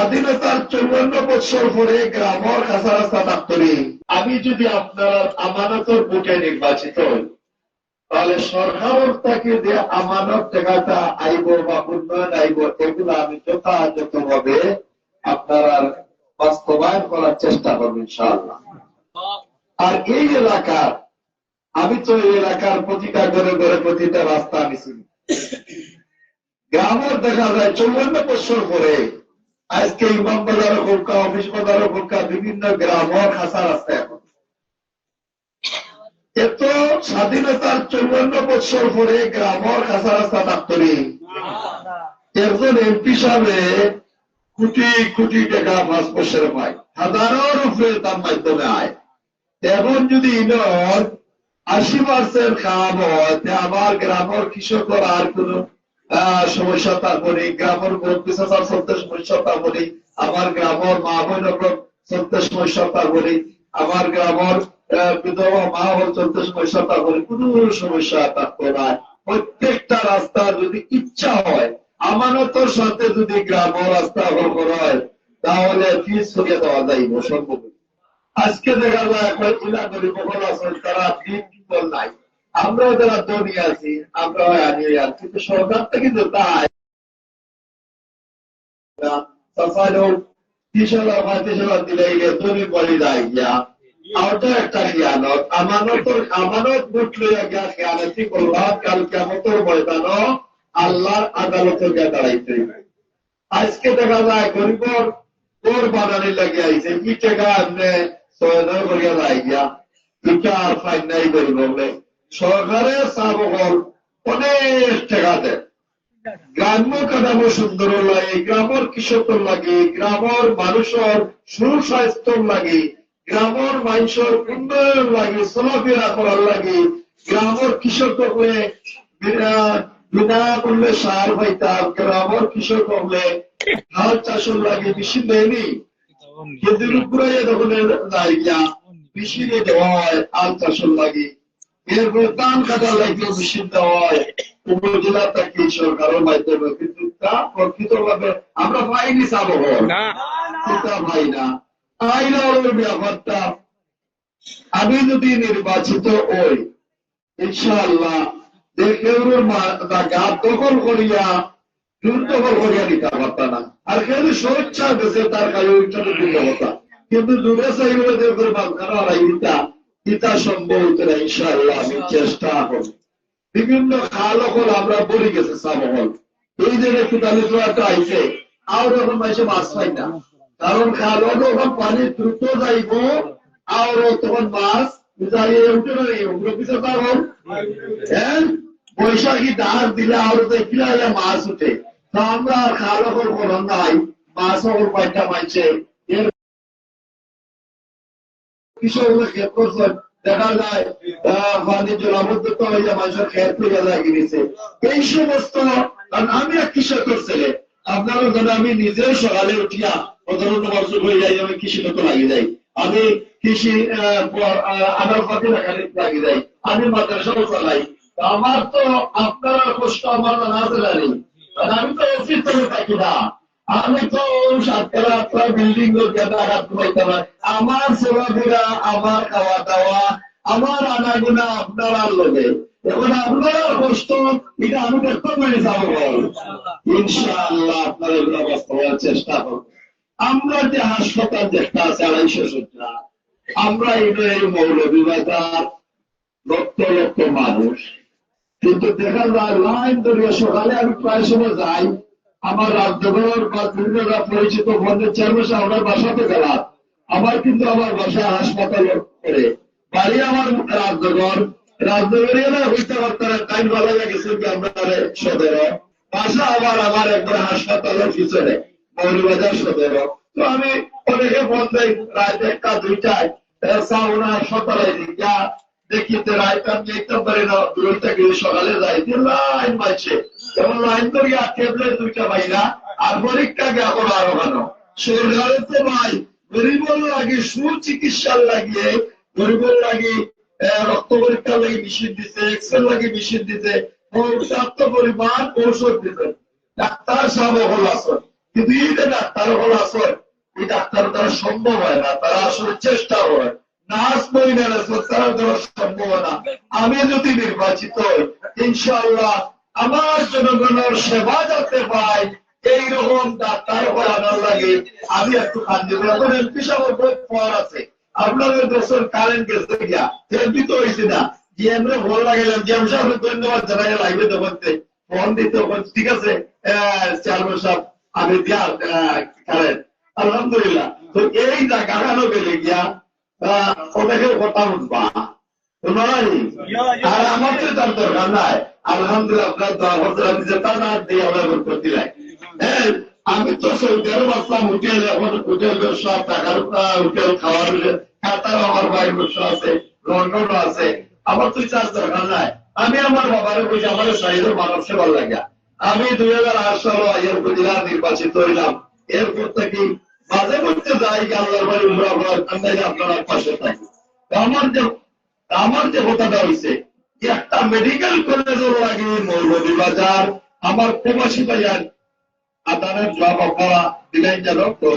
স্বাধীনতার 54 বছর পরে গ্রামের কাঁচা রাস্তা ডাক্তারি আমি যদি আপনার আমানতের ভোটে নির্বাচিত হই, তাহলে সরকারের থেকে যে আমানত টাকাটা আইব বা উন্নয়ন আইব, এগুলো আমি যথাযথভাবে আপনারা বাস্তবায়ন করার চেষ্টা করবো ইনশাআল্লাহ। আর এই এলাকার আমি তো এই এলাকার প্রতিটা ঘরে ঘরে প্রতিটা রাস্তা আমি চিনি। গ্রামের দেখা যায় 54 বছর পরে আজকে ইমাম বাজার হোক, অফিস বাজার হোক, বিভিন্ন গ্রামের খাসা রাস্তা এখন এত স্বাধীনতার 54 বছর পরে গ্রামের খাসা রাস্তা ডাক্তারি একজন এমপি সাহেবে কোটি কোটি টাকা 5 বছর পায়, হাজারের উপরে তার মাধ্যমে আয়। এখন যদি ইনর 80% খাওয়াব হয়, আমার গ্রামের কৃষকের আর কোন সমস্যা তারপরে গ্রামের বিচার চলতে সমস্যা তারপরে আমার গ্রামের মা বোনের চলতে সমস্যা তারপরে আমার গ্রামের বিধবা মা বোন চলতে সমস্যা তারপরে কোন সমস্যা তারপর নাই। প্রত্যেকটা রাস্তা যদি ইচ্ছা হয় আমানতের সাথে যদি গ্রামের রাস্তা করা হয় তাহলে ফিস সরিয়ে দেওয়া যাইব সম্ভব। আজকে দেখা যায় এখন জেলা গরিব আছেন তারা দিন কিবল নাই, আমরা যারা ধনী আছি আমরা আনিয়ে আর কিন্তু সরকার থেকে কিন্তু তাই 30,000 দিলে ধনী বলি যায় গিয়া আওটা একটা জ্ঞানত আমানত ভোট লইয়া গিয়া জ্ঞানতি করবা কাল কিয়ামতের ময়দানে আল্লাহর আদালতে গিয়া দাঁড়াইতে। আজকে দেখা যায় গরিবর তোর বানানি লাগে আইছে কি টাকা এমনি সহায়তা করিয়া যায় গিয়া ইটা আর ফাইন নাই করিব বলে সরকারের চাবকল অনেক টাকা দেয়। গ্রাম্য কাঠামো সুন্দর লাগে, গ্রামের কৃষকের লাগে, গ্রামের মানুষের সুস্বাস্থ্য লাগে, গ্রামের মানুষের উন্নয়ন লাগে, চলাফেরা করার লাগে, গ্রামের কৃষক হলে বিনামূল্যে সার পাইতাম, গ্রামের কৃষক হলে হাল চাষের লাগে মেশিন দেয়নি কিন্তু উপরে যখন যায় গিয়া মেশিনে দেওয়া হয় হাল চাষের লাগে, এরপরে ধান কাটার লাগে মেশিন দেওয়া হয় উপজেলা থেকে সরকারের মাধ্যমে, কিন্তু তা প্রকৃতভাবে আমরা পাইনি চাবহর ভাই না আইনের ব্যাপারটা। আমি যদি নির্বাচিত হই ইনশাআল্লাহ দেখের গাছ দখল করিয়া দুর্দখল করিয়া নিতে পারতাম না, আর কেউ স্বেচ্ছা দেশে তার কাজে কথা কিন্তু দূরে চাইলে দেখে মাঝখানে হারাইতা ইতা সম্ভব হতো না। ইনশাআল্লাহ আমি চেষ্টা করব। বিভিন্ন খাল হল আমরা বলি গেছে চাবহল এই যে কুটালি একটা আইছে আর এখন মাসে মাছ পাই না, কারণ খাল যখন পানি দ্রুত যাইব আর তখন মাছ যাই উঠে না ওগুলো পিছিয়ে পারব। হ্যাঁ বৈশাখী ডাক দিলে আর দেখিলে মাছ উঠে, তা আমরা খাল হল কোনো নাই মাছ হল পাইটা মাইছে এর কৃষকগুলো ক্ষেত করছেন দেখা যায় পানি জলাবদ্ধ হইয়া মানুষের ক্ষেত হইয়া লাগিয়েছে। এই সমস্ত আমি এক কৃষকের ছেলে, আপনারা জানেন আমি নিজেও সকালে উঠিয়া প্রধানত বর্ষ হয়ে যাই, আমি কৃষি মতো লাগিয়ে যাই, আমি কৃষি আনার পাতি লাগিয়ে যাই, আমি মাদ্রাসাও চালাই। আমার তো আপনারা কষ্ট আমার জানা আছে জানি, আমি তো অফিস থেকে থাকি না, আমি তো 7-8 বিল্ডিং আমার চলাফেরা আমার খাওয়া দাওয়া আমার আনাগুনা আপনারা লোকে, এখন আপনারা কষ্ট এটা আমি ব্যক্ত করে যাবো ইনশাআল্লাহ আপনারা এগুলো বাস্তবায়নের চেষ্টা করবো। আমরা যে হাসপাতাল যেটা আছে 250 শয্যা, আমরা এই মৌলভীবাজার লক্ষ লক্ষ মানুষ, কিন্তু দেখা যায় লাইন ধরিয়া সকালে আমি প্রায় সময় যাই, আমার রাজনগর বা বিভিন্ন পরিচিত বন্ধের চেয়ারম্যান আমার বাসাতে গেলাম, আমার কিন্তু আমার বাসা হাসপাতাল করে বাড়ি আমার রাজনগরে হইতে পারতাম টাইম ভালো গেছে কি আমরা সদর বাসা আবার আমার একবার হাসপাতালের পিছনে মৌলভীবাজার সদর। তো আমি অনেকে ফোন দেই রাত 1টা-2টায় সাউনা হাসপাতালে যা দেখিতে রায়তাম যেতে পারি না, দূর থেকে সকালে যাই লাইন পাইছে, যেমন লাইন করিয়া টেবলে 2টা বাইরা আর পরীক্ষা এখন আরো ভালো সরকারের তো ভাই গরিবর লাগে সুচিকিৎসার লাগিয়ে গরিবর লাগে রক্ত পরীক্ষার লাগে মেশিন দিতে, এক্সরে লাগে মেশিন দিতে, পর্যাপ্ত পরিমাণ ঔষধ দিতে, ডাক্তার সাহেব হল আসেন কিন্তু এই যে ডাক্তার হল আসলে এই ডাক্তার দ্বারা সম্ভব হয় না, তারা আসলে চেষ্টা হয়। নার্স মহিলারা তারা দ্বারা সম্ভব হয় না। আমি যদি নির্বাচিত হই, ইনশাআল্লাহ আমার জনগণের সেবা যাতে পাই এইরকম ডাক্তার পড়ানোর লাগে আমি একটু কান্দি এখন এমপি সাহেব পর আছে। আপনাদের দেশের কারেন্ট গেছে গিয়া এমপি তো হয়েছে না, জিএম রে ভোট লাগাইলাম, জিএম সাহেব ধন্যবাদ জানাই লাইভে দেখতে ফোন দিতে ঠিক আছে চেয়ারম্যান সাহেব আমি দিয়া কারেন্ট আলহামদুলিল্লাহ। তো এই জায়গাখানো গেলে গিয়া ওটাকে কথা উঠবা আর আমার তো তার দরকার নাই। আলহামদুলিল্লাহ আপনার দোয়া করতে দিচ্ছে তা না দিয়ে আমরা করতে লাই। হ্যাঁ আমি তো সৌদি আরব আসলাম, হোটেল এখন হোটেল ব্যবসা, টাকার হোটেল খাওয়ার কাতার আমার ভাই ব্যবসা আছে, লন্ডনও আছে। আমার তো চার্জ দরকার নাই। আমি আমার বাবারে বলছি আমার শহীদের মানব সেবার লাগিয়া আমি 2008 সালে আইয়ার উপজেলা নির্বাচিত হইলাম। এরপর থেকে মাঝে মধ্যে যাই আল্লাহর বাড়ি উমরা আপনার পাশে থাকি। আমার যে কথাটা হয়েছে একটা মেডিকেল কলেজের লাগে মৌলভীবাজার আমার প্রবাসী ভাইয়ার আদানের জবাব আপনারা দিলেন যেন তো